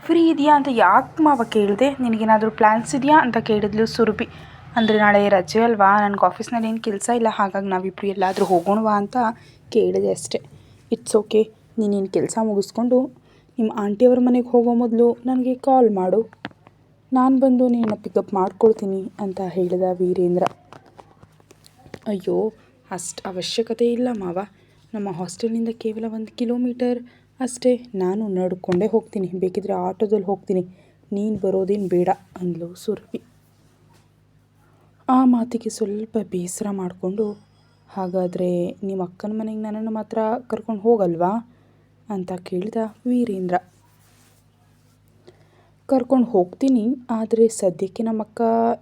Free ಇದೆಯಾ ಅಂತ ಯಾಕೆ ಮಾವ ಕೇಳಿದೆ, ನಿನಗೇನಾದರೂ ಪ್ಲ್ಯಾನ್ಸ್ ಇದೆಯಾ ಅಂತ ಕೇಳಿದ್ಲು ಸುರಭಿ. ಅಂದರೆ ನಾಳೆ ರಜೆ ಅಲ್ವಾ, ನನಗೆ ಆಫೀಸ್ನಲ್ಲಿ ಏನು ಕೆಲಸ ಇಲ್ಲ, ಹಾಗಾಗಿ ನಾವಿಬ್ಬರು ಎಲ್ಲಾದರೂ ಹೋಗೋಣವಾ ಅಂತ ಕೇಳಿದೆ ಅಷ್ಟೇ. ಇಟ್ಸ್ ಓಕೆ, ನೀನೇನು ಕೆಲಸ ಮುಗಿಸ್ಕೊಂಡು ನಿಮ್ಮ ಆಂಟಿಯವ್ರ ಮನೆಗೆ ಹೋಗೋ ಮೊದಲು ನನಗೆ ಕಾಲ್ ಮಾಡು, ನಾನು ಬಂದು ನಿನ್ನ ಪಿಕಪ್ ಮಾಡ್ಕೊಳ್ತೀನಿ ಅಂತ ಹೇಳಿದ ವೀರೇಂದ್ರ. ಅಯ್ಯೋ, ಅಷ್ಟು ಅವಶ್ಯಕತೆ ಇಲ್ಲ ಮಾವ, ನಮ್ಮ ಹಾಸ್ಟೆಲ್ನಿಂದ ಕೇವಲ 1 ಕಿಲೋಮೀಟರ್ ಅಷ್ಟೇ, ನಾನು ನಡ್ಕೊಂಡೇ ಹೋಗ್ತೀನಿ, ಬೇಕಿದ್ರೆ ಆಟೋದಲ್ಲಿ ಹೋಗ್ತೀನಿ, ನೀನು ಬರೋದೇನು ಬೇಡ ಅಂದ್ಲು ಸುರಭಿ. ಆ ಮಾತಿಗೆ ಸ್ವಲ್ಪ ಬೇಸರ ಮಾಡಿಕೊಂಡು, ಹಾಗಾದರೆ ನಿಮ್ಮ ಅಕ್ಕನ ಮನೆಗೆ ನನ್ನನ್ನು ಮಾತ್ರ ಕರ್ಕೊಂಡು ಹೋಗಲ್ವಾ ಅಂತ ಕೇಳಿದ ವೀರೇಂದ್ರ. ಕರ್ಕೊಂಡು ಹೋಗ್ತೀನಿ, ಆದರೆ ಸದ್ಯಕ್ಕೆ ನಮ್ಮ ಅಕ್ಕ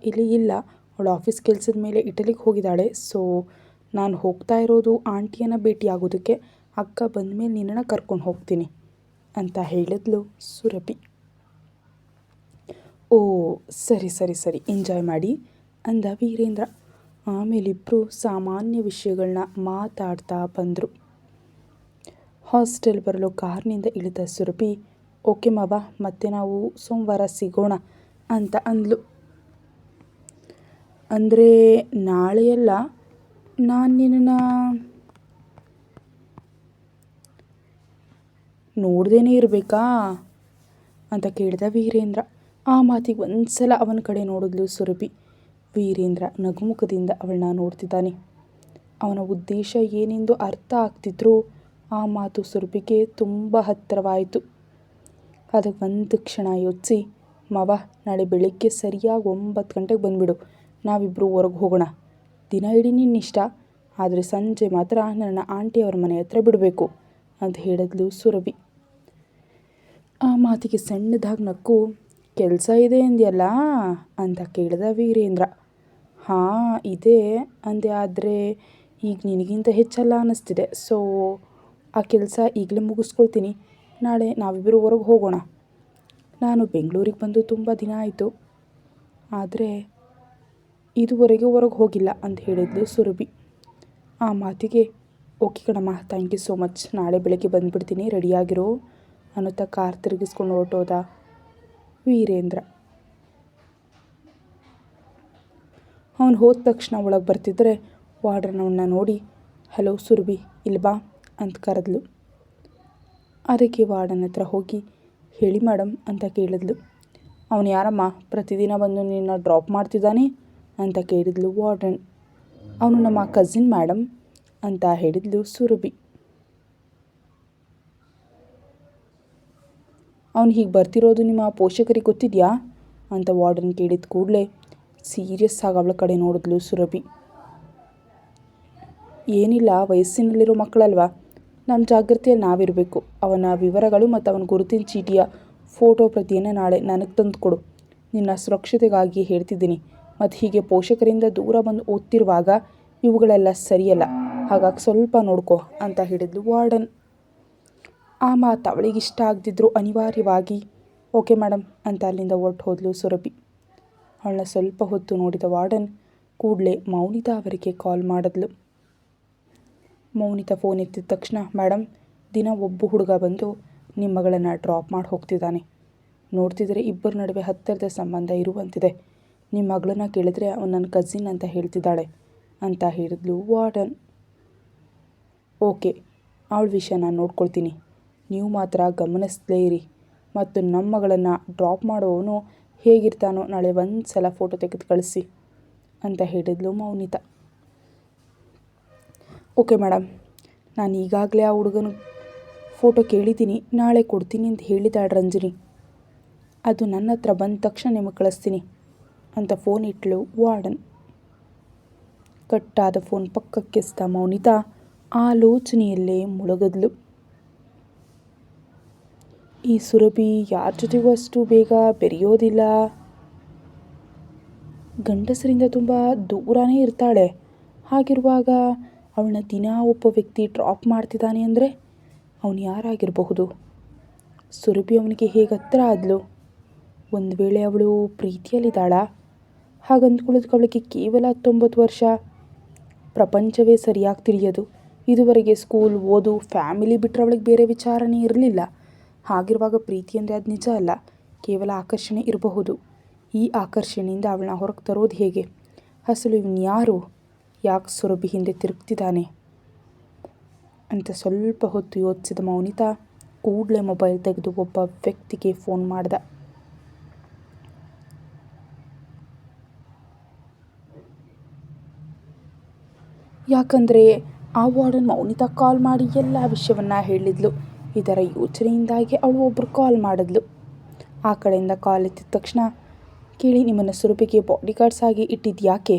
ಇಲ್ಲಿ ಇಲ್ಲ, ಅವಳು ಆಫೀಸ್ ಕೆಲಸದ ಮೇಲೆ ಇಟಲಿಗೆ ಹೋಗಿದ್ದಾಳೆ. ಸೊ ನಾನು ಹೋಗ್ತಾ ಇರೋದು ಆಂಟಿಯನ್ನು ಭೇಟಿಯಾಗೋದಕ್ಕೆ, ಅಕ್ಕ ಬಂದಮೇಲೆ ನಿನ್ನನ್ನು ಕರ್ಕೊಂಡು ಹೋಗ್ತೀನಿ ಅಂತ ಹೇಳಿದ್ಲು ಸುರಭಿ. ಓ ಸರಿ ಸರಿ ಸರಿ, ಎಂಜಾಯ್ ಮಾಡಿ ಅಂದ ವೀರೇಂದ್ರ. ಆಮೇಲಿಬ್ಬರು ಸಾಮಾನ್ಯ ವಿಷಯಗಳನ್ನ ಮಾತಾಡ್ತಾ ಬಂದರು. ಹಾಸ್ಟೆಲ್ ಬರಲು ಕಾರ್ನಿಂದ ಇಳಿದ ಸುರಭಿ, ಓಕೆ ಮಾವ, ಮತ್ತೆ ನಾವು ಸೋಮವಾರ ಸಿಗೋಣ ಅಂತ ಅಂದ್ಲು. ಅಂದರೆ ನಾಳೆಯಲ್ಲ, ನಾನು ನಿನ್ನನ್ನು ನೋಡ್ದೇನೆ ಇರಬೇಕಾ ಅಂತ ಕೇಳಿದ ವೀರೇಂದ್ರ. ಆ ಮಾತಿಗೆ ಒಂದು ಸಲ ಅವನ ಕಡೆ ನೋಡಿದ್ಲು ಸುರಭಿ. ವೀರೇಂದ್ರ ನಗುಮುಖದಿಂದ ಅವಳನ್ನ ನೋಡ್ತಿದ್ದಾನೆ. ಅವನ ಉದ್ದೇಶ ಏನೆಂದು ಅರ್ಥ ಆಗ್ತಿದ್ರೂ ಆ ಮಾತು ಸುರಭಿಗೆ ತುಂಬ ಹತ್ತಿರವಾಯಿತು. ಅದಕ್ಕೆ ಒಂದು ಕ್ಷಣ ಯೋಚಿಸಿ, ಮಾವ, ನಾಳೆ ಬೆಳಿಗ್ಗೆ ಸರಿಯಾಗಿ 9 ಗಂಟೆಗೆ ಬಂದುಬಿಡು, ನಾವಿಬ್ಬರು ಹೊರಗೆ ಹೋಗೋಣ, ದಿನ ಇಡೀ ನಿನ್ನಿಷ್ಟ, ಆದರೆ ಸಂಜೆ ಮಾತ್ರ ನನ್ನ ಆಂಟಿಯವ್ರ ಮನೆ ಹತ್ರ ಬಿಡಬೇಕು ಅಂತ ಹೇಳಿದ್ಲು ಸುರಭಿ. ಆ ಮಾತಿಗೆ ಸಣ್ಣದಾಗಿ ನಕ್ಕು, ಕೆಲಸ ಇದೆ ಅಂದ್ಯಲ್ಲ ಅಂತ ಕೇಳಿದ ವೀರೇಂದ್ರ. ಹಾಂ ಇದೆ ಅಂದೆ, ಆದರೆ ಈಗ ನಿನಗಿಂತ ಹೆಚ್ಚಲ್ಲ ಅನ್ನಿಸ್ತಿದೆ, ಸೊ ಆ ಕೆಲಸ ಈಗಲೇ ಮುಗಿಸ್ಕೊಳ್ತೀನಿ, ನಾಳೆ ನಾವಿಬ್ಬರು ಹೊರಗೆ ಹೋಗೋಣ. ನಾನು ಬೆಂಗಳೂರಿಗೆ ಬಂದು ತುಂಬ ದಿನ ಆಯಿತು, ಆದರೆ ಇದುವರೆಗೆ ಹೊರಗೆ ಹೋಗಿಲ್ಲ ಅಂತ ಹೇಳಿದ್ಲು ಸುರಭಿ. ಆ ಮಾತಿಗೆ ಓಕೆ ಕಣಮ್ಮ, ಥ್ಯಾಂಕ್ ಯು ಸೋ ಮಚ್, ನಾಳೆ ಬೆಳಗ್ಗೆ ಬಂದುಬಿಡ್ತೀನಿ, ರೆಡಿಯಾಗಿರೋ ಅನ್ನುತ್ತಾ ಕಾರ್ ತಿರುಗಿಸ್ಕೊಂಡು ಹೊರಟೋದ ವೀರೇಂದ್ರ. ಅವನು ಹೋದ ತಕ್ಷಣ ಒಳಗೆ ಬರ್ತಿದ್ರೆ ವಾರ್ಡನ್ ಅವನ್ನ ನೋಡಿ, ಹಲೋ ಸುರಭಿ, ಇಲ್ಲಿ ಬಾ ಅಂತ ಕರೆದ್ಲು. ಅದಕ್ಕೆ ವಾರ್ಡನ್ ಹತ್ರ ಹೋಗಿ, ಹೇಳಿ ಮೇಡಮ್ ಅಂತ ಕೇಳಿದ್ಲು. ಅವನು ಯಾರಮ್ಮ, ಪ್ರತಿದಿನ ಬಂದು ನಿನ್ನ ಡ್ರಾಪ್ ಮಾಡ್ತಿದ್ದಾನೆ ಅಂತ ಕೇಳಿದ್ಲು ವಾರ್ಡನ್. ಅವನು ನಮ್ಮ ಕಸಿನ್ ಮೇಡಮ್ ಅಂತ ಹೇಳಿದ್ಲು ಸುರಭಿ. ಅವನು ಹೀಗೆ ಬರ್ತಿರೋದು ನಿಮ್ಮ ಪೋಷಕರಿಗೆ ಗೊತ್ತಿದೆಯಾ ಅಂತ ವಾರ್ಡನ್ ಕೇಳಿದ ಕೂಡಲೇ ಸೀರಿಯಸ್ ಆಗಿ ಅವಳ ಕಡೆ ನೋಡಿದ್ಲು ಸುರಭಿ. ಏನಿಲ್ಲ, ವಯಸ್ಸಿನಲ್ಲಿರೋ ಮಕ್ಕಳಲ್ವಾ, ನಮ್ಮ ಜಾಗೃತಿಯಲ್ಲಿ ನಾವಿರಬೇಕು. ಅವನ ವಿವರಗಳು ಮತ್ತು ಅವನ ಗುರುತಿನ ಚೀಟಿಯ ಫೋಟೋ ಪ್ರತಿಯನ್ನು ನಾಳೆ ನನಗೆ ತಂದು ಕೊಡು, ನಿನ್ನ ಸುರಕ್ಷತೆಗಾಗಿ ಹೇಳ್ತಿದ್ದೀನಿ, ಮತ್ತು ಹೀಗೆ ಪೋಷಕರಿಂದ ದೂರ ಬಂದು ಓದ್ತಿರುವಾಗ ಇವುಗಳೆಲ್ಲ ಸರಿಯಲ್ಲ, ಹಾಗಾಗಿ ಸ್ವಲ್ಪ ನೋಡ್ಕೊ ಅಂತ ಹೇಳಿದ್ಲು ವಾರ್ಡನ್. ಆ ಮಾತು ಅವಳಿಗೆ ಇಷ್ಟ ಆಗದಿದ್ದರೂ ಅನಿವಾರ್ಯವಾಗಿ ಓಕೆ ಮೇಡಮ್ ಅಂತ ಅಲ್ಲಿಂದ ಹೊರಟು ಹೋದ್ಲು ಸುರಭಿ. ಅವಳನ್ನ ಸ್ವಲ್ಪ ಹೊತ್ತು ನೋಡಿದ ವಾರ್ಡನ್ ಕೂಡಲೇ ಮೌನಿತಾ ಅವರಿಗೆ ಕಾಲ್ ಮಾಡಿದ್ಲು. ಮೌನಿತಾ ಫೋನ್ ಎತ್ತಿದ ತಕ್ಷಣ, ಮೇಡಮ್, ದಿನ ಒಬ್ಬ ಹುಡುಗ ಬಂದು ನಿಮ್ಮ ಮಗಳನ್ನು ಡ್ರಾಪ್ ಮಾಡಿ ಹೋಗ್ತಿದ್ದಾನೆ, ನೋಡ್ತಿದ್ರೆ ಇಬ್ಬರ ನಡುವೆ ಹತ್ತಿರದ ಸಂಬಂಧ ಇರುವಂತಿದೆ, ನಿಮ್ಮ ಮಗಳನ್ನ ಕೇಳಿದ್ರೆ ಅವನು ನನ್ನ ಕಸಿನ್ ಅಂತ ಹೇಳ್ತಿದ್ದಾಳೆ ಅಂತ ಹೇಳಿದ್ಲು ವಾರ್ಡನ್. ಓಕೆ, ಅವಳ ವಿಷಯ ನಾನು ನೋಡ್ಕೊಳ್ತೀನಿ, ನೀವು ಮಾತ್ರ ಗಮನಿಸಲೇ ಇರಿ, ಮತ್ತು ನಮ್ಮ ಮಗಳನ್ನು ಡ್ರಾಪ್ ಮಾಡುವವನು ಹೇಗಿರ್ತಾನೋ ನಾಳೆ ಒಂದು ಸಲ ಫೋಟೋ ತೆಗೆದು ಕಳಿಸಿ ಅಂತ ಹೇಳಿದ್ಲು ಮೌನಿತಾ. ಓಕೆ ಮೇಡಮ್, ನಾನು ಈಗಾಗಲೇ ಆ ಹುಡುಗನ ಫೋಟೋ ಕೇಳಿದ್ದೀನಿ, ನಾಳೆ ಕೊಡ್ತೀನಿ ಅಂತ ಹೇಳಿದಾಳೆ ರಂಜನಿ, ಅದು ನನ್ನ ಹತ್ರ ಬಂದ ತಕ್ಷಣ ನಿಮಗೆ ಕಳಿಸ್ತೀನಿ ಅಂತ ಫೋನ್ ಇಟ್ಲು ವಾರ್ಡನ್. ಕಟ್ಟಾದ ಫೋನ್ ಪಕ್ಕಕ್ಕೆಸ್ತಾ ಮೌನಿತಾ ಆಲೋಚನೆಯಲ್ಲೇ ಮುಳುಗಿದ್ಲು. ಈ ಸುರಭಿ ಯಾರ ಜೊತೆಗೂ ಅಷ್ಟು ಬೇಗ ಬೆರೆಯೋದಿಲ್ಲ, ಗಂಡಸರಿಂದ ತುಂಬ ದೂರನೇ ಇರ್ತಾಳೆ, ಹಾಗಿರುವಾಗ ಅವಳನ್ನ ದಿನ ಒಬ್ಬ ವ್ಯಕ್ತಿ ಡ್ರಾಪ್ ಮಾಡ್ತಿದ್ದಾನೆ ಅಂದರೆ ಅವನು ಯಾರಾಗಿರಬಹುದು? ಸುರಭಿ ಅವನಿಗೆ ಹೇಗೆ ಹತ್ತಿರ ಆದಳು? ಒಂದು ವೇಳೆ ಅವಳು ಪ್ರೀತಿಯಲ್ಲಿದ್ದಾಳಾ? ಹಾಗಂದ್ಕೊಳ್ಳೋದಕ್ಕೆ ಅವಳಿಗೆ ಕೇವಲ 19 ವರ್ಷ, ಪ್ರಪಂಚವೇ ಸರಿಯಾಗಿ ತಿಳಿಯೋದು, ಇದುವರೆಗೆ ಸ್ಕೂಲ್, ಓದು, ಫ್ಯಾಮಿಲಿ ಬಿಟ್ಟರೆ ಅವಳಿಗೆ ಬೇರೆ ವಿಚಾರನೇ ಇರಲಿಲ್ಲ. ಹಾಗಿರುವಾಗ ಪ್ರೀತಿ ಅಂದರೆ ಅದು ನಿಜ ಅಲ್ಲ, ಕೇವಲ ಆಕರ್ಷಣೆ ಇರಬಹುದು. ಈ ಆಕರ್ಷಣೆಯಿಂದ ಅವಳನ್ನ ಹೊರಗೆ ತರೋದು ಹೇಗೆ? ಅಸಲು ಇವನ್ಯಾರು? ಯಾಕೆ ಸುರಭಿ ಹಿಂದೆ ತಿರುಗ್ತಿದ್ದಾನೆ ಅಂತ ಸ್ವಲ್ಪ ಹೊತ್ತು ಯೋಚಿಸಿದ ಮೌನಿತಾ ಕೂಡಲೇ ಮೊಬೈಲ್ ತೆಗೆದು ಒಬ್ಬ ವ್ಯಕ್ತಿಗೆ ಫೋನ್ ಮಾಡ್ದ. ಯಾಕಂದರೆ ಆ ವಾರ್ಡನ್ ಮೌನಿತಾ ಕಾಲ್ ಮಾಡಿ ಎಲ್ಲ ವಿಷಯವನ್ನು ಹೇಳಿದ್ಲು. ಇದರ ಯೋಚನೆಯಿಂದಾಗಿ ಅವಳು ಒಬ್ಬರು ಕಾಲ್ ಮಾಡಿದ್ಲು. ಆ ಕಡೆಯಿಂದ ಕಾಲ್ ಎತ್ತಿದ ತಕ್ಷಣ, ಕೇಳಿ ನಿಮ್ಮನ್ನು ಸುರಭಿಗೆ ಬಾಡಿಗಾರ್ಡ್ಸ್ ಆಗಿ ಇಟ್ಟಿದ್ಯಾಕೆ?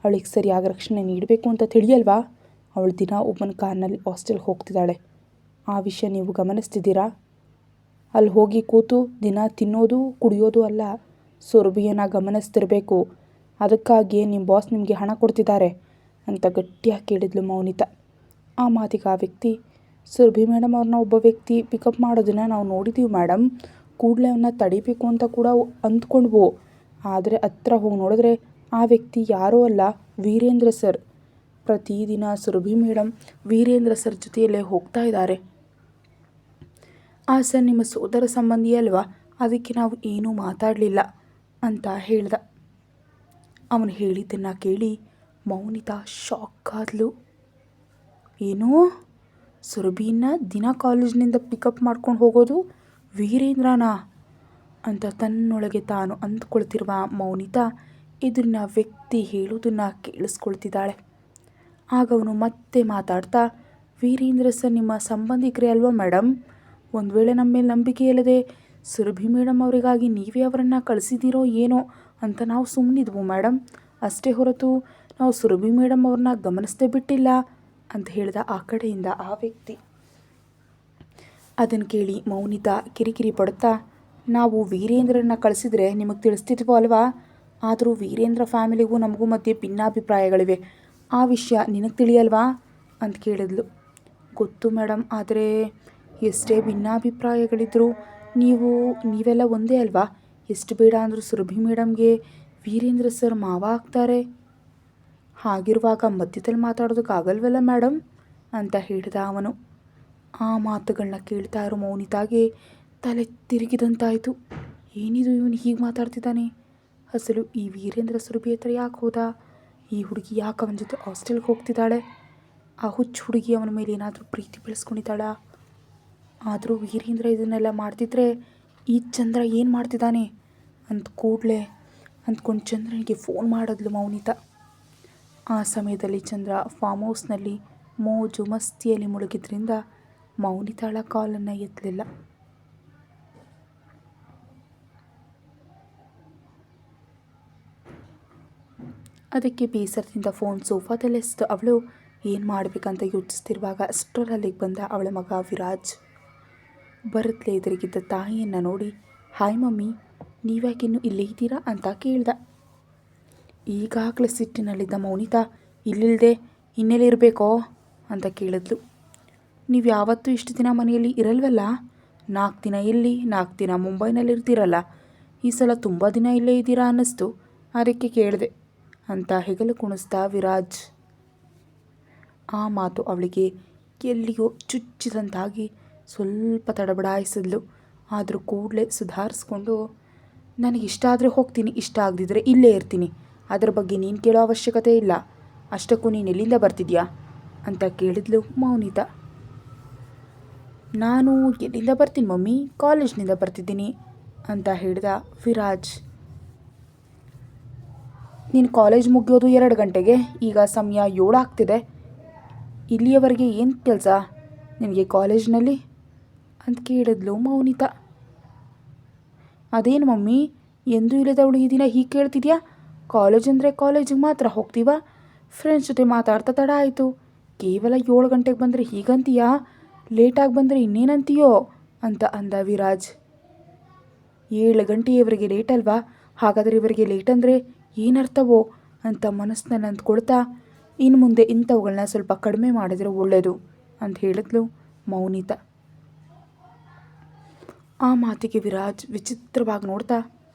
ಅವಳಿಗೆ ಸರಿಯಾಗಿ ರಕ್ಷಣೆ ನೀಡಬೇಕು ಅಂತ ತಿಳಿಯಲ್ವಾ? ಅವಳು ದಿನ ಒಬ್ಬನ ಕಾರ್ನಲ್ಲಿ ಹಾಸ್ಟೆಲ್ಗೆ ಹೋಗ್ತಿದ್ದಾಳೆ. ಆ ವಿಷಯ ನೀವು ಗಮನಿಸ್ತಿದ್ದೀರಾ? ಅಲ್ಲಿ ಹೋಗಿ ಕೂತು ದಿನ ತಿನ್ನೋದು ಕುಡಿಯೋದು ಅಲ್ಲ, ಸುರಭಿಯನ್ನು ಗಮನಿಸ್ತಿರಬೇಕು. ಅದಕ್ಕಾಗಿಯೇ ನಿಮ್ಮ ಬಾಸ್ ನಿಮಗೆ ಹಣ ಕೊಡ್ತಿದ್ದಾರೆ ಅಂತ ಗಟ್ಟಿಯಾಗಿ ಕೇಳಿದ್ಲು ಮೌನಿತಾ. ಆ ಮಾತಿಗೆ ಆ ವ್ಯಕ್ತಿ, ಸುರಭಿ ಮೇಡಮ್ ಅವ್ರನ್ನ ಒಬ್ಬ ವ್ಯಕ್ತಿ ಪಿಕಪ್ ಮಾಡೋದನ್ನು ನಾವು ನೋಡಿದ್ದೀವಿ ಮೇಡಮ್. ಕೂಡಲೇ ಅವನ್ನ ತಡಿಬೇಕು ಅಂತ ಕೂಡ ಅಂದ್ಕೊಂಡ್ವು. ಆದರೆ ಹತ್ರ ಹೋಗಿ ನೋಡಿದ್ರೆ ಆ ವ್ಯಕ್ತಿ ಯಾರೂ ಅಲ್ಲ, ವೀರೇಂದ್ರ ಸರ್. ಪ್ರತಿದಿನ ಸುರಭಿ ಮೇಡಮ್ ವೀರೇಂದ್ರ ಸರ್ ಜೊತೆಯಲ್ಲೇ ಹೋಗ್ತಾ ಇದ್ದಾರೆ. ಆ ಸರ್ ನಿಮ್ಮ ಸೋದರ ಸಂಬಂಧಿ ಅಲ್ವಾ, ಅದಕ್ಕೆ ನಾವು ಏನೂ ಮಾತಾಡಲಿಲ್ಲ ಅಂತ ಹೇಳ್ದ. ಅವನು ಹೇಳಿದ್ದನ್ನು ಕೇಳಿ ಮೌನಿತಾ ಶಾಕ್ ಆದ್ಲು. ಏನೋ ಸುರಭಿನ ದಿನ ಕಾಲೇಜಿನಿಂದ ಪಿಕಪ್ ಮಾಡ್ಕೊಂಡು ಹೋಗೋದು ವೀರೇಂದ್ರನಾ ಅಂತ ತನ್ನೊಳಗೆ ತಾನು ಅಂದ್ಕೊಳ್ತಿರುವ ಮೌನಿತಾ ಇದನ್ನ ವ್ಯಕ್ತಿ ಹೇಳೋದನ್ನು ಕೇಳಿಸ್ಕೊಳ್ತಿದ್ದಾಳೆ. ಆಗ ಅವನು ಮತ್ತೆ ಮಾತಾಡ್ತಾ, ವೀರೇಂದ್ರ ಸರ್ ನಿಮ್ಮ ಸಂಬಂಧಿಕರೇ ಅಲ್ವಾ ಮೇಡಮ್? ಒಂದು ವೇಳೆ ನಮ್ಮ ಮೇಲೆ ನಂಬಿಕೆ ಇಲ್ಲದೆ ಸುರಭಿ ಮೇಡಮ್ ಅವರಿಗಾಗಿ ನೀವೇ ಅವರನ್ನು ಕಳಿಸಿದ್ದೀರೋ ಏನೋ ಅಂತ ನಾವು ಸುಮ್ಮನಿದ್ವು ಮೇಡಮ್. ಅಷ್ಟೇ ಹೊರತು ನಾವು ಸುರಭಿ ಮೇಡಮ್ ಅವ್ರನ್ನ ಗಮನಿಸದೆ ಬಿಟ್ಟಿಲ್ಲ ಅಂತ ಹೇಳ್ದ ಆ ಕಡೆಯಿಂದ ಆ ವ್ಯಕ್ತಿ. ಅದನ್ನು ಕೇಳಿ ಮೌನಿತಾ ಕಿರಿಕಿರಿ ಪಡುತ್ತಾ, ನಾವು ವೀರೇಂದ್ರನ್ನ ಕಳಿಸಿದ್ರೆ ನಿಮಗೆ ತಿಳಿಸ್ತಿದ್ವೋ ಅಲ್ವಾ? ಆದರೂ ವೀರೇಂದ್ರ ಫ್ಯಾಮಿಲಿಗೂ ನಮಗೂ ಮಧ್ಯೆ ಭಿನ್ನಾಭಿಪ್ರಾಯಗಳಿವೆ. ಆ ವಿಷಯ ನಿನಗೆ ತಿಳಿಯಲ್ವಾ ಅಂತ ಕೇಳಿದ್ಲು. ಗೊತ್ತು ಮೇಡಮ್, ಆದರೆ ಎಷ್ಟೇ ಭಿನ್ನಾಭಿಪ್ರಾಯಗಳಿದ್ದರೂ ನೀವೆಲ್ಲ ಒಂದೇ ಅಲ್ವಾ? ಎಷ್ಟು ಬೇಡ ಅಂದರೂ ಸುರಭಿ ಮೇಡಮ್ಗೆ ವೀರೇಂದ್ರ ಸರ್ ಮಾವ ಆಗ್ತಾರೆ. ಹಾಗಿರುವಾಗ ಮಧ್ಯದಲ್ಲಿ ಮಾತಾಡೋದಕ್ಕಾಗಲ್ವಲ್ಲ ಮೇಡಮ್ ಅಂತ ಹೇಳಿದ ಅವನು. ಆ ಮಾತುಗಳನ್ನ ಕೇಳ್ತಾ ಇರೋ ಮೌನಿತಾಗೆ ತಲೆ ತಿರುಗಿದಂತಾಯಿತು. ಏನಿದು ಇವನು ಹೀಗೆ ಮಾತಾಡ್ತಿದ್ದಾನೆ? ಅಸಲು ಈ ವೀರೇಂದ್ರ ಸುರಭಿ ಹತ್ರ ಯಾಕೆ ಹೋದ? ಈ ಹುಡುಗಿ ಯಾಕೆ ಅವನ ಜೊತೆ ಹಾಸ್ಟೆಲ್ಗೆ ಹೋಗ್ತಿದ್ದಾಳೆ? ಆ ಹುಚ್ಚು ಹುಡುಗಿ ಅವನ ಮೇಲೆ ಏನಾದರೂ ಪ್ರೀತಿ ಬೆಳೆಸ್ಕೊಂಡಿದ್ದಾಳಾ? ಆದರೂ ವೀರೇಂದ್ರ ಇದನ್ನೆಲ್ಲ ಮಾಡ್ತಿದ್ರೆ ಈ ಚಂದ್ರ ಏನು ಮಾಡ್ತಿದ್ದಾನೆ ಅಂದ್ಕೊಂಡು ಚಂದ್ರನಿಗೆ ಫೋನ್ ಮಾಡಿದ್ಲು ಮೌನಿತಾ. ಆ ಸಮಯದಲ್ಲಿ ಚಂದ್ರ ಫಾರ್ಮ್ ಹೌಸ್ನಲ್ಲಿ ಮೋಜು ಮಸ್ತಿಯಲ್ಲಿ ಮುಳುಗಿದ್ರಿಂದ ಮೌನಿತಾಳ ಕಾಲನ್ನು ಎತ್ತಲಿಲ್ಲ. ಅದಕ್ಕೆ ಬೇಸರದಿಂದ ಫೋನ್ ಸೋಫಾದಲ್ಲಿ ಎಸೆದು ಅವಳು ಏನು ಮಾಡಬೇಕಂತ ಯೋಚಿಸ್ತಿರುವಾಗ ಅಷ್ಟರಲ್ಲಿಗೆ ಬಂದ ಅವಳ ಮಗ ವಿರಾಜ್. ಬರುತ್ತಲೇ ಎದುರಿಗಿದ್ದ ತಾಯಿಯನ್ನು ನೋಡಿ, ಹಾಯ್ ಮಮ್ಮಿ, ನೀವ್ಯಾಕಿನ್ನೂ ಇಲ್ಲೇ ಇದ್ದೀರಾ ಅಂತ ಕೇಳ್ದ. ಈಗಾಗಲೇ ಸಿಟ್ಟಿನಲ್ಲಿದ್ದ ಮೌನಿತಾ, ಇಲ್ಲಿಲ್ಲದೆ ಇನ್ನೆಲ್ಲಿ ಇರಬೇಕೋ ಅಂತ ಕೇಳಿದ್ಲು. ನೀವು ಯಾವತ್ತೂ ಇಷ್ಟು ದಿನ ಮನೆಯಲ್ಲಿ ಇರಲ್ವಲ್ಲ? 4 ದಿನ ಇಲ್ಲಿ 4 ದಿನ ಮುಂಬೈನಲ್ಲಿ ಇರ್ತೀರಲ್ಲ, ಈ ಸಲ ತುಂಬ ದಿನ ಇಲ್ಲೇ ಇದ್ದೀರಾ ಅನ್ನಿಸ್ತು, ಅದಕ್ಕೆ ಕೇಳಿದೆ ಅಂತ ಹೆಗಲು ಕುಣಿಸ್ದ ವಿರಾಜ್. ಆ ಮಾತು ಅವಳಿಗೆ ಎಲ್ಲಿಯೋ ಚುಚ್ಚಿದಂತಾಗಿ ಸ್ವಲ್ಪ ತಡಬಡಾಯಿಸಿದ್ಲು. ಆದರೂ ಕೂಡಲೇ ಸುಧಾರಿಸ್ಕೊಂಡು, ನನಗಿಷ್ಟ ಆದರೆ ಹೋಗ್ತೀನಿ, ಇಷ್ಟ ಆಗದಿದ್ದರೆ ಇಲ್ಲೇ ಇರ್ತೀನಿ, ಅದರ ಬಗ್ಗೆ ನೀನು ಕೇಳೋ ಅವಶ್ಯಕತೆ ಇಲ್ಲ. ಅಷ್ಟಕ್ಕೂ ನೀನು ಎಲ್ಲಿಂದ ಬರ್ತಿದ್ಯಾ ಅಂತ ಕೇಳಿದ್ಲು ಮೌನಿತಾ. ನಾನು ಎಲ್ಲಿಂದ ಬರ್ತೀನಿ ಮಮ್ಮಿ, ಕಾಲೇಜ್ನಿಂದ ಬರ್ತಿದ್ದೀನಿ ಅಂತ ಹೇಳ್ದ ವಿರಾಜ್. ನೀನು ಕಾಲೇಜ್ ಮುಗಿಯೋದು 2 ಗಂಟೆಗೆ, ಈಗ ಸಮಯ 7 ಆಗ್ತಿದೆ. ಇಲ್ಲಿಯವರೆಗೆ ಏನು ಕೆಲಸ ನಿನಗೆ ಕಾಲೇಜ್ನಲ್ಲಿ ಅಂತ ಕೇಳಿದ್ಲು ಮೌನಿತಾ. ಅದೇನು ಮಮ್ಮಿ, ಎಂದೂ ಇಲ್ಲದವಳು ಈ ದಿನ ಹೀಗೆ ಕೇಳ್ತಿದ್ಯಾ? ಕಾಲೇಜ್ ಅಂದರೆ ಕಾಲೇಜಿಗೆ ಮಾತ್ರ ಹೋಗ್ತೀವ, ಫ್ರೆಂಡ್ಸ್ ಜೊತೆ ಮಾತಾಡ್ತಾ ತಡ ಆಯಿತು. ಕೇವಲ 7 ಗಂಟೆಗೆ ಬಂದರೆ ಹೀಗಂತೀಯಾ? ಲೇಟಾಗಿ ಬಂದರೆ ಇನ್ನೇನಂತೀಯೋ ಅಂತ ಅಂದ ವಿರಾಜ್. 7 ಗಂಟೆಯವರೆಗೆ ಲೇಟ್ ಅಲ್ವಾ? ಹಾಗಾದರೆ ಇವರಿಗೆ ಲೇಟ್ ಅಂದರೆ ಏನರ್ಥವೋ ಅಂತ ಮನಸ್ಸಿನಲ್ಲಿ ಅಂದ್ಕೊಳ್ತಾ, ಇನ್ನು ಮುಂದೆ ಇಂಥವುಗಳನ್ನ ಸ್ವಲ್ಪ ಕಡಿಮೆ ಮಾಡಿದರೆ ಒಳ್ಳೆಯದು ಅಂತ ಹೇಳಿದ್ಲು ಮೌನಿತಾ. ಆ ಮಾತಿಗೆ ವಿರಾಜ್ ವಿಚಿತ್ರವಾಗಿ ನೋಡ್ತಾ,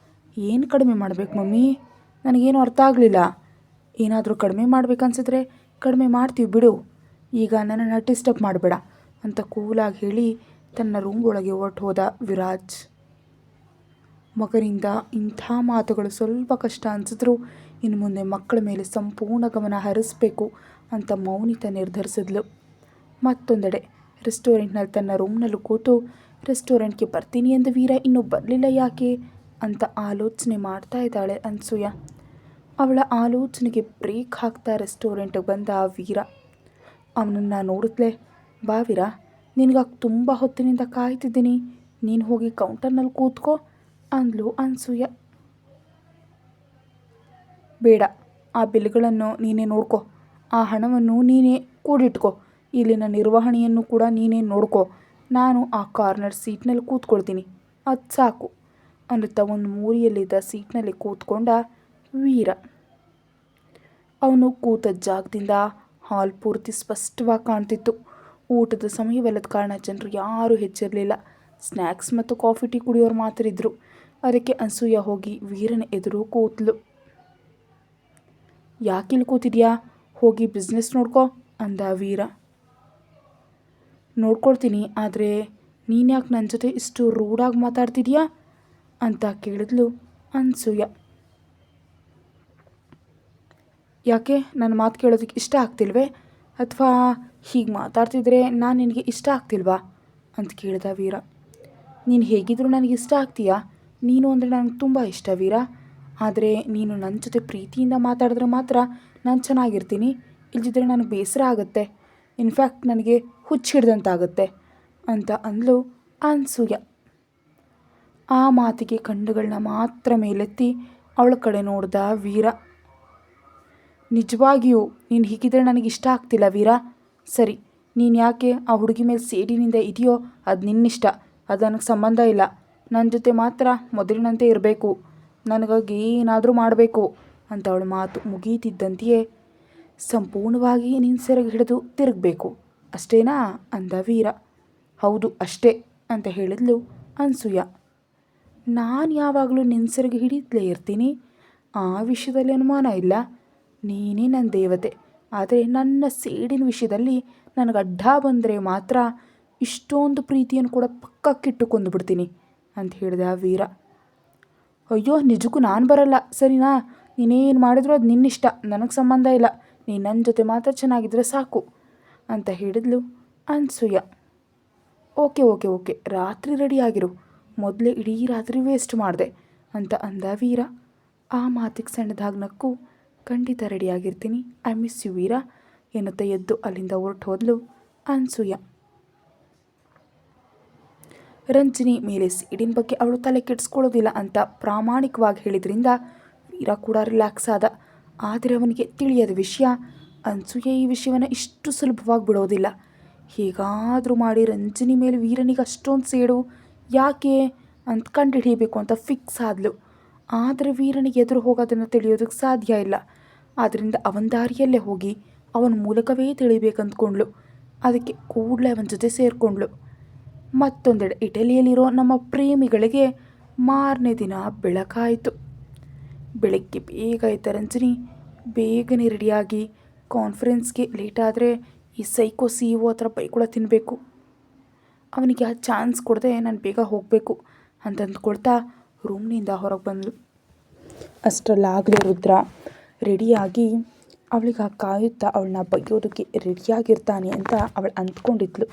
ಏನು ಕಡಿಮೆ ಮಾಡಬೇಕು ಮಮ್ಮಿ, ನನಗೇನು ಅರ್ಥ ಆಗಲಿಲ್ಲ. ಏನಾದರೂ ಕಡಿಮೆ ಮಾಡಬೇಕನ್ಸಿದ್ರೆ ಕಡಿಮೆ ಮಾಡ್ತೀವಿ ಬಿಡು, ಈಗ ನನ್ನನ್ನು ಡಿಸ್ಟರ್ಬ್ ಮಾಡಬೇಡ ಅಂತ ಕೂಲಾಗಿ ಹೇಳಿ ತನ್ನ ರೂಮ್ ಒಳಗೆ ಹೊರಟು ಹೋದ ವಿರಾಜ್. ಮಗನಿಂದ ಇಂಥ ಮಾತುಗಳು ಸ್ವಲ್ಪ ಕಷ್ಟ ಅನಿಸಿದ್ರು ಇನ್ನು ಮುಂದೆ ಮಕ್ಕಳ ಮೇಲೆ ಸಂಪೂರ್ಣ ಗಮನ ಹರಿಸಬೇಕು ಅಂತ ಮೌನಿತ ನಿರ್ಧರಿಸಿದ್ಲು. ಮತ್ತೊಂದೆಡೆ ರೆಸ್ಟೋರೆಂಟ್ನಲ್ಲಿ ತನ್ನ ರೂಮ್ನಲ್ಲೂ ಕೂತು ರೆಸ್ಟೋರೆಂಟ್ಗೆ ಬರ್ತೀನಿ ಎಂದು ವೀರ ಇನ್ನೂ ಬರಲಿಲ್ಲ ಯಾಕೆ ಅಂತ ಆಲೋಚನೆ ಮಾಡ್ತಾ ಇದ್ದಾಳೆ ಅನ್ಸೂಯ. ಅವಳ ಆಲೋಚನೆಗೆ ಬ್ರೇಕ್ ಹಾಕ್ತಾ ರೆಸ್ಟೋರೆಂಟ್ಗೆ ಬಂದ ವೀರ. ಅವನನ್ನು ನೋಡಿದ್ಲೆ, ಬಾ ವೀರ, ನಿನಗಾಗಿ ತುಂಬ ಹೊತ್ತಿನಿಂದ ಕಾಯ್ತಿದ್ದೀನಿ, ನೀನು ಹೋಗಿ ಕೌಂಟರ್ನಲ್ಲಿ ಕೂತ್ಕೋ ಅಂದ್ಲು ಅನ್ಸೂಯ. ಬೇಡ, ಆ ಬಿಲ್ಗಳನ್ನು ನೀನೇ ನೋಡ್ಕೊ, ಆ ಹಣವನ್ನು ನೀನೇ ಕೂಡಿಟ್ಕೊ, ಇಲ್ಲಿನ ನಿರ್ವಹಣೆಯನ್ನು ಕೂಡ ನೀನೇ ನೋಡ್ಕೊ, ನಾನು ಆ ಕಾರ್ನರ್ ಸೀಟ್ನಲ್ಲಿ ಕೂತ್ಕೊಳ್ತೀನಿ, ಅದು ಸಾಕು ಅನ್ನುತ್ತಾ ಒಂದು ಮೂಲೆಯಲ್ಲಿದ್ದ ಸೀಟ್ನಲ್ಲಿ ಕೂತ್ಕೊಂಡ ವೀರ. ಅವನು ಕೂತ ಜಾಗದಿಂದ ಹಾಲ್ ಪೂರ್ತಿ ಸ್ಪಷ್ಟವಾಗಿ ಕಾಣ್ತಿತ್ತು. ಊಟದ ಸಮಯವಲ್ಲದ ಕಾರಣ ಜನರು ಯಾರೂ ಹೆಚ್ಚಿರಲಿಲ್ಲ. ಸ್ನ್ಯಾಕ್ಸ್ ಮತ್ತು ಕಾಫಿ ಟೀ ಕುಡಿಯೋರು ಮಾತ್ರ ಇದ್ದರು. ಅದಕ್ಕೆ ಅನ್ಸೂಯ ಹೋಗಿ ವೀರನ ಎದುರು ಕೂತ್ಲು. ಯಾಕಿಲ್ಲಿ ಕೂತಿದ್ಯಾ, ಹೋಗಿ ಬಿಸ್ನೆಸ್ ನೋಡ್ಕೊ ಅಂದ ವೀರ. ನೋಡ್ಕೊಳ್ತೀನಿ, ಆದರೆ ನೀನು ಯಾಕೆ ನನ್ನ ಜೊತೆ ಇಷ್ಟು ರೂಡಾಗಿ ಮಾತಾಡ್ತಿದ್ಯಾ ಅಂತ ಕೇಳಿದ್ಲು ಅನ್ಸೂಯ. ಯಾಕೆ, ನನ್ನ ಮಾತು ಕೇಳೋದಕ್ಕೆ ಇಷ್ಟ ಆಗ್ತಿಲ್ವೇ, ಅಥವಾ ಹೀಗೆ ಮಾತಾಡ್ತಿದ್ರೆ ನಾನು ನಿನಗೆ ಇಷ್ಟ ಆಗ್ತಿಲ್ವಾ ಅಂತ ಕೇಳಿದ ವೀರ. ನೀನು ಹೇಗಿದ್ದರೂ ನನಗೆ ಇಷ್ಟ ಆಗ್ತೀಯಾ, ನೀನು ಅಂದರೆ ನನಗೆ ತುಂಬ ಇಷ್ಟ ವೀರ, ಆದರೆ ನೀನು ನನ್ನ ಜೊತೆ ಪ್ರೀತಿಯಿಂದ ಮಾತಾಡಿದ್ರೆ ಮಾತ್ರ ನಾನು ಚೆನ್ನಾಗಿರ್ತೀನಿ, ಇಲ್ದಿದ್ರೆ ನನಗೆ ಬೇಸರ ಆಗುತ್ತೆ, ಇನ್ಫ್ಯಾಕ್ಟ್ ನನಗೆ ಹುಚ್ಚು ಹಿಡ್ದಂತಾಗುತ್ತೆ ಅಂತ ಅಂದ್ಲು ಅನ್ಸೂಯ. ಆ ಮಾತಿಗೆ ಕಣ್ಣುಗಳನ್ನ ಮಾತ್ರ ಮೇಲೆತ್ತಿ ಅವಳ ಕಡೆ ನೋಡ್ದ ವೀರ. ನಿಜವಾಗಿಯೂ ನೀನು ಹೀಗಿದ್ರೆ ನನಗೆ ಇಷ್ಟ ಆಗ್ತಿಲ್ಲ ವೀರ. ಸರಿ, ನೀನು ಯಾಕೆ ಆ ಹುಡುಗಿ ಮೇಲೆ ಸೇಡಿನಿಂದ ಇದೆಯೋ ಅದು ನಿನ್ನಿಷ್ಟ, ಅದು ನನಗೆ ಸಂಬಂಧ ಇಲ್ಲ. ನನ್ನ ಜೊತೆ ಮಾತ್ರ ಮೊದಲಿನಂತೆ ಇರಬೇಕು, ನನಗಾಗಿ ಏನಾದರೂ ಮಾಡಬೇಕು ಅಂತ ಅವಳ ಮಾತು ಮುಗೀತಿದ್ದಂತೆಯೇ ಸಂಪೂರ್ಣವಾಗಿ ನಿನ್ನ ಸೆರಗು ಹಿಡಿದು ತಿರುಗಬೇಕು ಅಷ್ಟೇನಾ ಅಂದ ವೀರ. ಹೌದು ಅಷ್ಟೇ ಅಂತ ಹೇಳಿದ್ಲು ಅನ್ಸೂಯ. ನಾನು ಯಾವಾಗಲೂ ನಿನ್ನ ಸೆರಗು ಹಿಡಿದ್ಲೇ ಇರ್ತೀನಿ, ಆ ವಿಷಯದಲ್ಲಿ ಅನುಮಾನ ಇಲ್ಲ, ನೀನೇ ನನ್ನ ದೇವತೆ. ಆದರೆ ನನ್ನ ಸೇಡಿನ ವಿಷಯದಲ್ಲಿ ನನಗೆ ಅಡ್ಡ ಬಂದರೆ ಮಾತ್ರ ಇಷ್ಟೊಂದು ಪ್ರೀತಿಯನ್ನು ಕೂಡ ಪಕ್ಕಕ್ಕಿಟ್ಟು ಕೊಂದುಬಿಡ್ತೀನಿ ಅಂತ ಹೇಳಿದ ವೀರ. ಅಯ್ಯೋ, ನಿಜಕ್ಕೂ ನಾನು ಬರಲ್ಲ ಸರಿನಾ, ನೀನೇನು ಮಾಡಿದ್ರು ಅದು ನಿನ್ನಿಷ್ಟ, ನನಗೆ ಸಂಬಂಧ ಇಲ್ಲ, ನೀನು ನನ್ನ ಜೊತೆ ಮಾತ್ರ ಚೆನ್ನಾಗಿದ್ದರೆ ಸಾಕು ಅಂತ ಹೇಳಿದ್ಲು ಅನ್ಸೂಯ. ಓಕೆ ಓಕೆ ಓಕೆ ರಾತ್ರಿ ರೆಡಿಯಾಗಿರು, ಮೊದಲೇ ಇಡೀ ರಾತ್ರಿ ವೇಸ್ಟ್ ಮಾಡಿದೆ ಅಂತ ಅಂದ ವೀರ. ಆ ಮಾತಿಗೆ ಸಣ್ಣದಾಗಿ ನಕ್ಕು, ಖಂಡಿತ ರೆಡಿಯಾಗಿರ್ತೀನಿ, ಐ ಮಿಸ್ ಯು ವೀರ ಎನ್ನುತ್ತಾ ಎದ್ದು ಅಲ್ಲಿಂದ ಹೊರಟು ಹೋದ್ಲು ಅನ್ಸೂಯ. ರಂಜಿನಿ ಮೇಲೆ ಸೇಡಿನ ಬಗ್ಗೆ ಅವಳು ತಲೆ ಕೆಡಿಸ್ಕೊಳ್ಳೋದಿಲ್ಲ ಅಂತ ಪ್ರಾಮಾಣಿಕವಾಗಿ ಹೇಳಿದ್ರಿಂದ ವೀರ ಕೂಡ ರಿಲ್ಯಾಕ್ಸ್ ಆದ. ಆದರೆ ಅವನಿಗೆ ತಿಳಿಯದ ವಿಷಯ, ಅನ್ಸೂಯ ಈ ವಿಷಯವನ್ನು ಇಷ್ಟು ಸುಲಭವಾಗಿ ಬಿಡೋದಿಲ್ಲ. ಹೇಗಾದರೂ ಮಾಡಿ ರಂಜಿನಿ ಮೇಲೆ ವೀರನಿಗೆ ಅಷ್ಟೊಂದು ಸೇಡು ಯಾಕೆ ಅಂತ ಕಂಡುಹಿಡಿಯಬೇಕು ಅಂತ ಫಿಕ್ಸ್ ಆದ್ಲು. ಆದರೆ ವೀರನಿಗೆ ಎದುರು ಹೋಗೋದನ್ನು ತಿಳಿಯೋದಕ್ಕೆ ಸಾಧ್ಯ ಇಲ್ಲ. ಆದ್ದರಿಂದ ಅವನ ದಾರಿಯಲ್ಲೇ ಹೋಗಿ ಅವನ ಮೂಲಕವೇ ತಿಳಿಬೇಕಂದ್ಕೊಂಡ್ಳು. ಅದಕ್ಕೆ ಕೂಡಲೇ ಅವನ ಜೊತೆ ಸೇರಿಕೊಂಡ್ಳು. ಮತ್ತೊಂದೆಡೆ ಇಟಲಿಯಲ್ಲಿರೋ ನಮ್ಮ ಪ್ರೇಮಿಗಳಿಗೆ ಮಾರನೇ ದಿನ ಬೆಳಕಾಯಿತು. ಬೆಳಗ್ಗೆ ಬೇಗ ಎದ್ದ ರಂಜಿನಿ ಬೇಗನೆ ರೆಡಿಯಾಗಿ ಕಾನ್ಫರೆನ್ಸ್ಗೆ ಲೇಟ್ ಆದರೆ ಈ ಸೈಕೋ CEO ಹತ್ರ ಬೈಕುಳ ತಿನ್ನಬೇಕು, ಅವನಿಗೆ ಆ ಚಾನ್ಸ್ ಕೊಡದೆ ನಾನು ಬೇಗ ಹೋಗಬೇಕು ಅಂತ ಅಂದ್ಕೊಳ್ತಾ ರೂಮ್ನಿಂದ ಹೊರಗೆ ಬಂದಳು. ಅಷ್ಟರಲ್ಲಾಗಲೇ ರುದ್ರ ರೆಡಿಯಾಗಿ ಅವಳಿಗೆ ಕಾಯುತ್ತಾ ಅವಳನ್ನ ಬೈಯೋದಕ್ಕೆ ರೆಡಿಯಾಗಿರ್ತಾನೆ ಅಂತ ಅವಳು ಅಂದ್ಕೊಂಡಿದ್ಲು.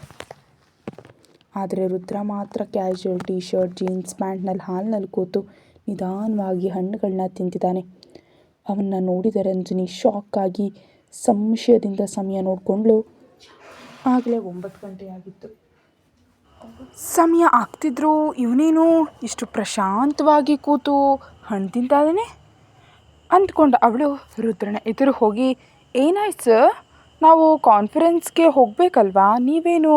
ಆದರೆ ರುದ್ರ ಮಾತ್ರ ಕ್ಯಾಶುವಲ್ ಟೀ ಶರ್ಟ್, ಜೀನ್ಸ್ ಪ್ಯಾಂಟ್ನಲ್ಲಿ ಹಾಲ್ನಲ್ಲಿ ಕೂತು ನಿಧಾನವಾಗಿ ಹಣ್ಣುಗಳನ್ನ ತಿಂತಿದ್ದಾನೆ. ಅವನ್ನ ನೋಡಿದ ರಂಜಿನಿ ಶಾಕ್ ಆಗಿ ಸಂಶಯದಿಂದ ಸಮಯ ನೋಡಿಕೊಂಡ್ಳು. ಆಗಲೇ 9 ಗಂಟೆ ಆಗಿತ್ತು. ಸಮಯ ಆಗ್ತಿದ್ರು ಇವನೇನು ಇಷ್ಟು ಪ್ರಶಾಂತವಾಗಿ ಕೂತು ಹಣ್ಣು ತಿಂತಾ ಇದ್ದಾನೆ ಅಂದ್ಕೊಂಡ ಅವಳು ರುದ್ರನ ಎದುರು ಹೋಗಿ, ಏನಾಯ್ತು ಸರ್, ನಾವು ಕಾನ್ಫರೆನ್ಸ್ಗೆ ಹೋಗಬೇಕಲ್ವಾ, ನೀವೇನು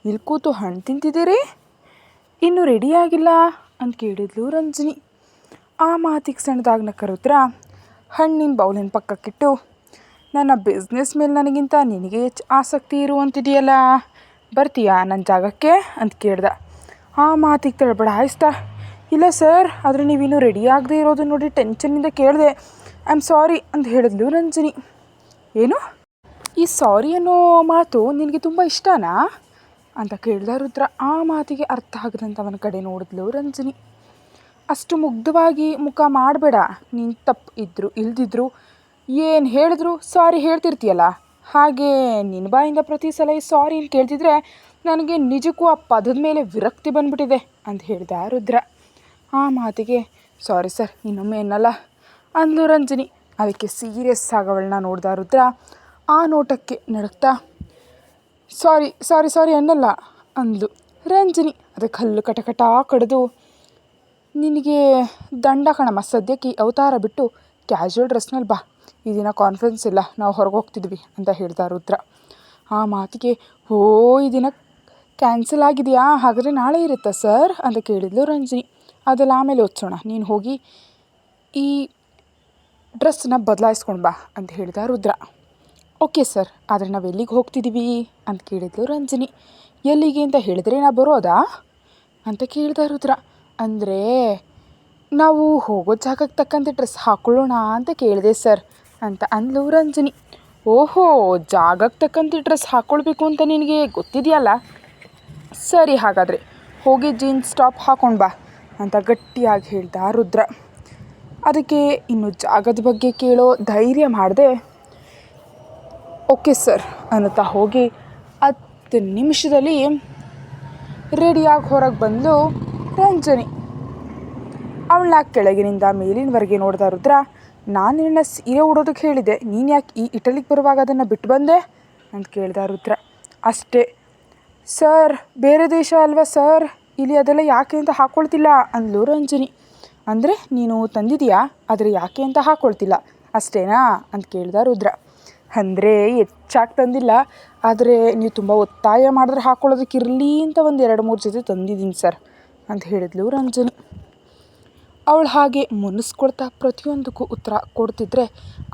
ಇಲ್ಲಿ ಕೂತು ಹಣ್ಣು ತಿಂತಿದ್ದೀರಿ, ಇನ್ನೂ ರೆಡಿಯಾಗಿಲ್ಲ ಅಂತ ಕೇಳಿದ್ಲು ರಂಜಿನಿ. ಆ ಮಾತಿಗೆ ಸಣ್ಣದಾಗಿ ನಕ್ಕ ರುದ್ರ ಹಣ್ಣಿನ ಬೌಲಿನ ಪಕ್ಕಕ್ಕಿಟ್ಟು, ನನ್ನ ಬಿಸ್ನೆಸ್ ಮೇಲೆ ನನಗಿಂತ ನಿನಗೆ ಹೆಚ್ಚು ಆಸಕ್ತಿ ಇರುವಂತಿದೆಯಲ್ಲ, ಬರ್ತೀಯಾ ನನ್ನ ಜಾಗಕ್ಕೆ ಅಂತ ಕೇಳ್ದ. ಆ ಮಾತಿಗೆ ತಡಬಡಾಯಿಸ್ತಾ, ಇಲ್ಲ ಸರ್, ಆದರೆ ನೀವಿನ್ನೂ ರೆಡಿ ಆಗದೆ ಇರೋದು ನೋಡಿ ಟೆನ್ಷನ್ನಿಂದ ಕೇಳಿದೆ, ಐ ಆಮ್ ಸಾರಿ ಅಂತ ಹೇಳಿದ್ಲು ರಂಜಿನಿ. ಏನು, ಈ ಸಾರಿ ಅನ್ನೋ ಮಾತು ನಿನಗೆ ತುಂಬ ಇಷ್ಟನಾ ಅಂತ ಕೇಳಿದ ರುದ್ರ. ಆ ಮಾತಿಗೆ ಅರ್ಥ ಆಗದಂತ ಅವನ ಕಡೆ ನೋಡಿದ್ಲು ರಂಜನಿ. ಅಷ್ಟು ಮುಗ್ಧವಾಗಿ ಮುಖ ಮಾಡಬೇಡ, ನೀನು ತಪ್ಪು ಇದ್ದರು ಇಲ್ದಿದ್ರು ಏನು ಹೇಳಿದ್ರು ಸಾರಿ ಹೇಳ್ತಿರ್ತೀಯಲ್ಲ, ಹಾಗೆ ನಿನ್ನ ಬಾಯಿಂದ ಪ್ರತಿ ಸಲ ಈ ಸಾರಿನ ಕೇಳ್ತಿದ್ರೆ ನನಗೆ ನಿಜಕ್ಕೂ ಆ ಪದದ ಮೇಲೆ ವಿರಕ್ತಿ ಬಂದ್ಬಿಟ್ಟಿದೆ ಅಂತ ಹೇಳಿದ ರುದ್ರ. ಆ ಮಾತಿಗೆ ಸಾರಿ ಸರ್, ಇನ್ನೊಮ್ಮೆ ಏನಲ್ಲ ಅಂದ್ಲು ರಂಜನಿ. ಅದಕ್ಕೆ ಸೀರಿಯಸ್ ಆಗವಳನ್ನ ನೋಡ್ದ ರುದ್ರ ಆ ನೋಟಕ್ಕೆ ನಡುಕ್ತಾ ಸಾರಿ ಸಾರಿ ಸಾರಿ ಅನ್ನಲ್ಲ ಅಂದ್ಲು ರಂಜನಿ. ಅದಕ್ಕೆ ಹಲ್ಲು ಕಟಕಟ ಕಡಿದು ನಿನಗೆ ದಂಡ ಕಣಮ್ಮ, ಸದ್ಯಕ್ಕೆ ಅವತಾರ ಬಿಟ್ಟು ಕ್ಯಾಶುವಲ್ ಡ್ರೆಸ್ನಲ್ಲಿ ಬಾ, ಈ ದಿನ ಕಾನ್ಫರೆನ್ಸ್ ಇಲ್ಲ, ನಾವು ಹೊರಗೆ ಹೋಗ್ತಿದ್ವಿ ಅಂತ ಹೇಳ್ದ ರುದ್ರ. ಆ ಮಾತಿಗೆ ಈ ದಿನ ಕ್ಯಾನ್ಸಲ್ ಆಗಿದೆಯಾ, ಹಾಗಾದರೆ ನಾಳೆ ಇರುತ್ತಾ ಸರ್ ಅಂತ ಕೇಳಿದ್ಲು ರಂಜನಿ. ಅದೆಲ್ಲ ಆಮೇಲೆ ಓದಿಸೋಣ, ನೀನು ಹೋಗಿ ಈ ಡ್ರೆಸ್ನ ಬದಲಾಯಿಸ್ಕೊಂಡು ಬಾ ಅಂತ ಹೇಳ್ದ ರುದ್ರ. ಓಕೆ ಸರ್, ಆದರೆ ನಾವು ಎಲ್ಲಿಗೆ ಹೋಗ್ತಿದ್ದೀವಿ ಅಂತ ಕೇಳಿದ್ಲು ರಂಜನಿ. ಎಲ್ಲಿಗೆ ಅಂತ ಹೇಳಿದ್ರೆ ನಾ ಬರೋದಾ ಅಂತ ಕೇಳ್ದ ರುದ್ರ. ಅಂದರೆ ನಾವು ಹೋಗೋ ಜಾಗಕ್ಕೆ ತಕ್ಕಂತೆ ಡ್ರೆಸ್ ಹಾಕ್ಕೊಳ್ಳೋಣ ಅಂತ ಕೇಳಿದೆ ಸರ್ ಅಂತ ಅಂದ್ಲು ರಂಜನಿ. ಓಹೋ, ಜಾಗಕ್ಕೆ ತಕ್ಕಂತೆ ಡ್ರೆಸ್ ಹಾಕ್ಕೊಳ್ಬೇಕು ಅಂತ ನಿನಗೆ ಗೊತ್ತಿದೆಯಲ್ಲ, ಸರಿ ಹಾಗಾದರೆ ಹೋಗಿ ಜೀನ್ಸ್ ಟಾಪ್ ಹಾಕ್ಕೊಂಡು ಬಾ ಅಂತ ಗಟ್ಟಿಯಾಗಿ ಹೇಳ್ದ ರುದ್ರ. ಅದಕ್ಕೆ ಇನ್ನು ಜಾಗದ ಬಗ್ಗೆ ಕೇಳೋ ಧೈರ್ಯ ಮಾಡದೆ ಓಕೆ ಸರ್ ಅನ್ನುತ್ತಾ ಹೋಗಿ 10 ನಿಮಿಷದಲ್ಲಿ ರೆಡಿಯಾಗಿ ಹೊರಗೆ ಬಂದು ರಂಜನಿ. ಅವಳನ್ನ ಕೆಳಗಿನಿಂದ ಮೇಲಿನವರೆಗೆ ನೋಡ್ದ ರುದ್ರ. ನಾನು ನಿನ್ನ ಸೀರೆ ಉಡೋದಕ್ಕೆ ಹೇಳಿದ್ದೆ, ನೀನು ಯಾಕೆ ಈ ಇಟಲಿಗೆ ಬರುವಾಗ ಅದನ್ನು ಬಿಟ್ಟು ಬಂದೆ ಅಂತ ಕೇಳ್ದ ರುದ್ರ. ಅಷ್ಟೇ ಸರ್, ಬೇರೆ ದೇಶ ಅಲ್ವಾ ಸರ್, ಇಲ್ಲಿ ಅದೆಲ್ಲ ಯಾಕೆ ಅಂತ ಹಾಕ್ಕೊಳ್ತಿಲ್ಲ ಅಂದ್ಲು ರಂಜನಿ. ಅಂದರೆ ನೀನು ತಂದಿದೀಯಾ, ಆದರೆ ಯಾಕೆ ಅಂತ ಹಾಕ್ಕೊಳ್ತಿಲ್ಲ ಅಷ್ಟೇನಾ ಅಂತ ಕೇಳ್ದ ರುದ್ರ. ಅಂದರೆ ಹೆಚ್ಚಾಗಿ ತಂದಿಲ್ಲ, ಆದರೆ ನೀವು ತುಂಬ ಒತ್ತಾಯ ಮಾಡಿದ್ರೆ ಹಾಕ್ಕೊಳ್ಳೋದಕ್ಕೆ ಇರಲಿ ಅಂತ ಒಂದು 2-3 ಜೊತೆ ತಂದಿದ್ದೀನಿ ಸರ್ ಅಂತ ಹೇಳಿದ್ಲು ರಂಜನಿ. ಅವಳು ಹಾಗೆ ಮುನಿಸ್ಕೊಳ್ತಾ ಪ್ರತಿಯೊಂದಕ್ಕೂ ಉತ್ತರ ಕೊಡ್ತಿದ್ರೆ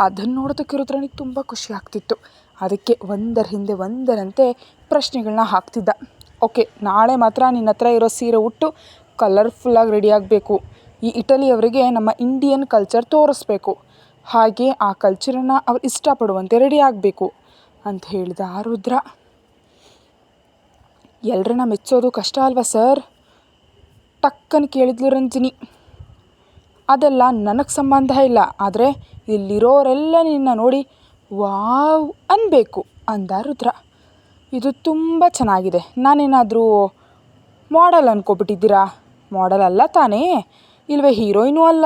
ಅದನ್ನು ನೋಡೋದಕ್ಕೆ ರುದ್ರನಿಗೆ ತುಂಬ ಖುಷಿ ಆಗ್ತಿತ್ತು. ಅದಕ್ಕೆ ಒಂದರ ಹಿಂದೆ ಒಂದರಂತೆ ಪ್ರಶ್ನೆಗಳನ್ನ ಹಾಕ್ತಿದ್ದ. ಓಕೆ, ನಾಳೆ ಮಾತ್ರ ನಿನ್ನ ಹತ್ರ ಇರೋ ಸೀರೆ ಉಟ್ಟು ಕಲರ್ಫುಲ್ಲಾಗಿ ರೆಡಿ ಆಗಬೇಕು, ಈ ಇಟಲಿಯವರಿಗೆ ನಮ್ಮ ಇಂಡಿಯನ್ ಕಲ್ಚರ್ ತೋರಿಸ್ಬೇಕು, ಹಾಗೆ ಆ ಕಲ್ಚರನ್ನು ಅವ್ರು ಇಷ್ಟಪಡುವಂತೆ ರೆಡಿ ಆಗಬೇಕು ಅಂತ ಹೇಳಿದ ರುದ್ರ. ಎಲ್ಲರನ್ನ ಮೆಚ್ಚೋದು ಕಷ್ಟ ಅಲ್ವಾ ಸರ್ ಟಕ್ಕನ್ನು ಕೇಳಿದ್ಲು ರಂಜನಿ. ಅದೆಲ್ಲ ನನಗೆ ಸಂಬಂಧ ಇಲ್ಲ, ಆದರೆ ಇಲ್ಲಿರೋರೆಲ್ಲ ನಿನ್ನ ನೋಡಿ ವಾವ್ ಅನ್ನಬೇಕು ಅಂದ ರುದ್ರ. ಇದು ತುಂಬ ಚೆನ್ನಾಗಿದೆ, ನಾನೇನಾದರೂ ಮಾಡೆಲ್ ಅಂದ್ಕೊಬಿಟ್ಟಿದ್ದೀರಾ? ಮಾಡೆಲ್ ಅಲ್ಲ ತಾನೇ, ಇಲ್ವೇ ಹೀರೋಯಿನೂ ಅಲ್ಲ,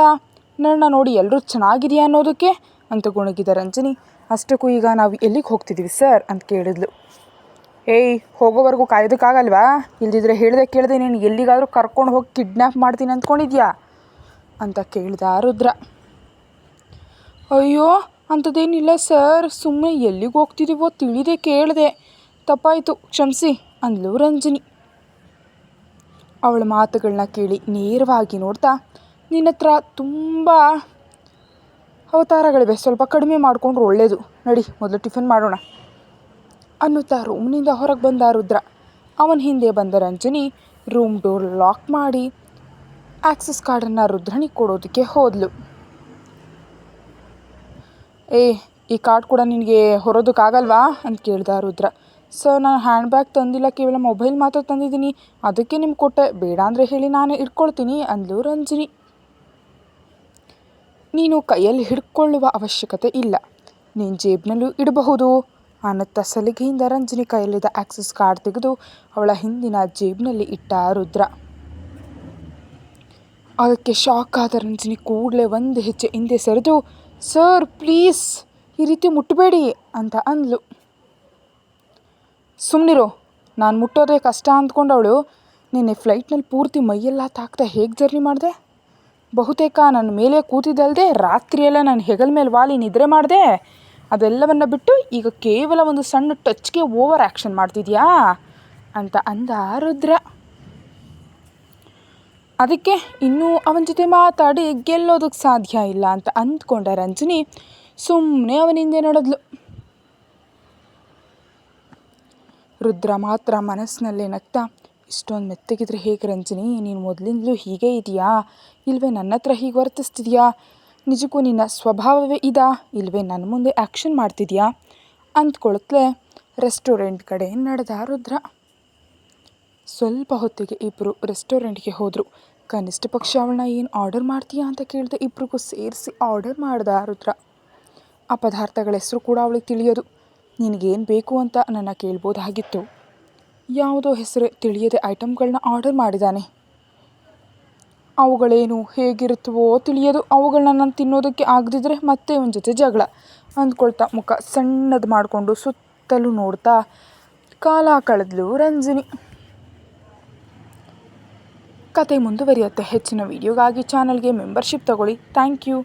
ನನ್ನ ನೋಡಿ ಎಲ್ಲರೂ ಚೆನ್ನಾಗಿದೆಯಾ ಅನ್ನೋದಕ್ಕೆ ಅಂತ ಗುಣಗಿದ ರಂಜನಿ. ಅಷ್ಟಕ್ಕೂ ಈಗ ನಾವು ಎಲ್ಲಿಗೆ ಹೋಗ್ತಿದ್ದೀವಿ ಸರ್ ಅಂತ ಕೇಳಿದ್ಲು. ಹೋಗೋವರೆಗೂ ಕಾಯೋದಕ್ಕಾಗಲ್ವಾ? ಇಲ್ದಿದ್ರೆ ಹೇಳ್ದೆ ಕೇಳಿದೆ ನೀನು ಎಲ್ಲಿಗಾದರೂ ಕರ್ಕೊಂಡು ಹೋಗಿ ಕಿಡ್ನ್ಯಾಪ್ ಮಾಡ್ತೀನಿ ಅಂದ್ಕೊಂಡಿದ್ಯಾ ಅಂತ ಕೇಳ್ದ ರುದ್ರ. ಅಯ್ಯೋ ಅಂಥದ್ದೇನಿಲ್ಲ ಸರ್, ಸುಮ್ಮನೆ ಎಲ್ಲಿಗೆ ಹೋಗ್ತಿದ್ದೀವೋ ತಿಳಿದೇ ಕೇಳಿದೆ, ತಪ್ಪಾಯಿತು ಕ್ಷಮಿಸಿ ಅಂದ್ಲು ರಂಜನಿ. ಅವಳ ಮಾತುಗಳನ್ನ ಕೇಳಿ ನೇರವಾಗಿ ನೋಡ್ತಾ, ನಿನ್ನ ಹತ್ರ ತುಂಬ ಅವತಾರಗಳಿವೆ, ಸ್ವಲ್ಪ ಕಡಿಮೆ ಮಾಡಿಕೊಂಡ್ರೆ ಒಳ್ಳೆಯದು, ನಡಿ ಮೊದಲು ಟಿಫಿನ್ ಮಾಡೋಣ ಅನ್ನುತ್ತಾ ರೂಮ್ನಿಂದ ಹೊರಗೆ ಬಂದ ರುದ್ರ. ಅವನ ಹಿಂದೆ ಬಂದ ರಂಜನಿ ರೂಮ್ ಡೋರ್ ಲಾಕ್ ಮಾಡಿ ಆಕ್ಸೆಸ್ ಕಾರ್ಡನ್ನು ರುದ್ರನಿಗೆ ಕೊಡೋದಕ್ಕೆ ಹೋದ್ಲು. ಈ ಕಾರ್ಡ್ ಕೂಡ ನಿನಗೆ ಹೊರೋದಕ್ಕಾಗಲ್ವಾ ಅಂತ ಕೇಳ್ದ ರುದ್ರ. ಸರ್, ನಾನು ಹ್ಯಾಂಡ್ ಬ್ಯಾಗ್ ತಂದಿಲ್ಲ, ಕೇವಲ ಮೊಬೈಲ್ ಮಾತ್ರ ತಂದಿದ್ದೀನಿ, ಅದಕ್ಕೆ ನಿಮ್ಗೆ ಕೊಟ್ಟೆ, ಬೇಡ ಅಂದರೆ ಹೇಳಿ ನಾನೇ ಇಟ್ಕೊಳ್ತೀನಿ ಅಂದ್ಲು ರಂಜನಿ. ನೀನು ಕೈಯಲ್ಲಿ ಹಿಡ್ಕೊಳ್ಳುವ ಅವಶ್ಯಕತೆ ಇಲ್ಲ, ನೀನು ಜೇಬ್ನಲ್ಲೂ ಇಡಬಹುದು ಅನ್ನುತ್ತಾ ಸಲಿಗೆಯಿಂದ ರಂಜನಿ ಕೈಯಲ್ಲಿದ್ದ ಆಕ್ಸೆಸ್ ಕಾರ್ಡ್ ತೆಗೆದು ಅವಳ ಹಿಂದಿನ ಜೇಬ್ನಲ್ಲಿ ಇಟ್ಟ ರುದ್ರ. ಅದಕ್ಕೆ ಶಾಕ್ ಆದ ರಂಜನಿ ಕೂಡಲೇ ಒಂದು ಹೆಜ್ಜೆ ಹಿಂದೆ ಸರಿದು, ಸರ್ ಪ್ಲೀಸ್ ಈ ರೀತಿ ಮುಟ್ಟಬೇಡಿ ಅಂತ ಅಂದ್ಲು. ಸುಮ್ಮನಿರೋ, ನಾನು ಮುಟ್ಟೋದೇ ಕಷ್ಟ ಅಂದ್ಕೊಂಡವಳು ನಿನ್ನೆ ಫ್ಲೈಟ್ನಲ್ಲಿ ಪೂರ್ತಿ ಮೈಯೆಲ್ಲ ತಾಕ್ತಾ ಹೇಗೆ ಜರ್ನಿ ಮಾಡಿದೆ? ಬಹುತೇಕ ನನ್ನ ಮೇಲೆ ಕೂತಿದ್ದಲ್ಲದೆ ರಾತ್ರಿಯೆಲ್ಲ ನನ್ನ ಹೆಗಲ ಮೇಲೆ ವಾಲಿ ನಿದ್ರೆ ಮಾಡಿದೆ, ಅದೆಲ್ಲವನ್ನು ಬಿಟ್ಟು ಈಗ ಕೇವಲ ಒಂದು ಸಣ್ಣ ಟಚ್ಗೆ ಓವರ್ ಆ್ಯಕ್ಷನ್ ಮಾಡ್ತಿದ್ಯಾ ಅಂತ ಅಂದ ರುದ್ರ. ಅದಕ್ಕೆ ಇನ್ನೂ ಅವನ ಜೊತೆ ಮಾತಾಡಿ ಗೆಲ್ಲೋದಕ್ಕೆ ಸಾಧ್ಯ ಇಲ್ಲ ಅಂತ ಅಂದ್ಕೊಂಡ ರಂಜನಿ ಸುಮ್ಮನೆ ಅವನಿಂದೆ ನಡೆದ್ಲು. ರುದ್ರ ಮಾತ್ರ ಮನಸ್ಸಿನಲ್ಲೇ ನಗ್ತಾ, ಇಷ್ಟೊಂದು ಮೆತ್ತಗಿದ್ರೆ ಹೇಗೆ ರಂಜನಿ, ನೀನು ಮೊದಲಿಂದಲೂ ಹೀಗೆ ಇದೆಯಾ, ಇಲ್ವೇ ನನ್ನ ಹತ್ರ ಹೀಗೆ ವರ್ತಿಸ್ತಿದ್ಯಾ, ನಿಜಕ್ಕೂ ನಿನ್ನ ಸ್ವಭಾವವೇ ಇದಾ, ಇಲ್ವೇ ನನ್ನ ಮುಂದೆ ಆ್ಯಕ್ಷನ್ ಮಾಡ್ತಿದ್ಯಾ ಅಂದ್ಕೊಳತ್ಲೆ ರೆಸ್ಟೋರೆಂಟ್ ಕಡೆ ನಡೆದ ರುದ್ರ. ಸ್ವಲ್ಪ ಹೊತ್ತಿಗೆ ಇಬ್ಬರು ರೆಸ್ಟೋರೆಂಟ್ಗೆ ಹೋದರು. ಕನಿಷ್ಠ ಪಕ್ಷ ಅವಳನ್ನ ಏನು ಆರ್ಡರ್ ಮಾಡ್ತೀಯಾ ಅಂತ ಕೇಳಿದೆ. ಇಬ್ರಿಗೂ ಸೇರಿಸಿ ಆರ್ಡರ್ ಮಾಡ್ದ ರುದ್ರ. ಆ ಪದಾರ್ಥಗಳ ಹೆಸರು ಕೂಡ ಅವಳಿಗೆ ತಿಳಿಯೋದು. ನಿನಗೇನು ಬೇಕು ಅಂತ ನನ್ನ ಕೇಳ್ಬೋದಾಗಿತ್ತು. ಯಾವುದೋ ಹೆಸರು ತಿಳಿಯದೆ ಐಟಮ್ಗಳನ್ನ ಆರ್ಡರ್ ಮಾಡಿದ್ದಾನೆ. ಅವುಗಳೇನು ಹೇಗಿರುತ್ತವೋ ತಿಳಿಯೋದು. ಅವುಗಳನ್ನ ನಾನು ತಿನ್ನೋದಕ್ಕೆ ಆಗದಿದ್ರೆ ಮತ್ತೆ ಅವನ ಜೊತೆ ಜಗಳ ಅಂದ್ಕೊಳ್ತಾ ಮುಖ ಸಣ್ಣದು ಮಾಡಿಕೊಂಡು ಸುತ್ತಲೂ ನೋಡ್ತಾ ಕಾಲ ಕಳೆದ್ಲು ರಂಜಿನಿ. ಕತೆ ಮುಂದುವರಿಯುತ್ತೆ. ಹೆಚ್ಚಿನ ವಿಡಿಯೋಗಾಗಿ ಚಾನಲ್ಗೆ ಮೆಂಬರ್ಶಿಪ್ ತಗೊಳ್ಳಿ. Thank you.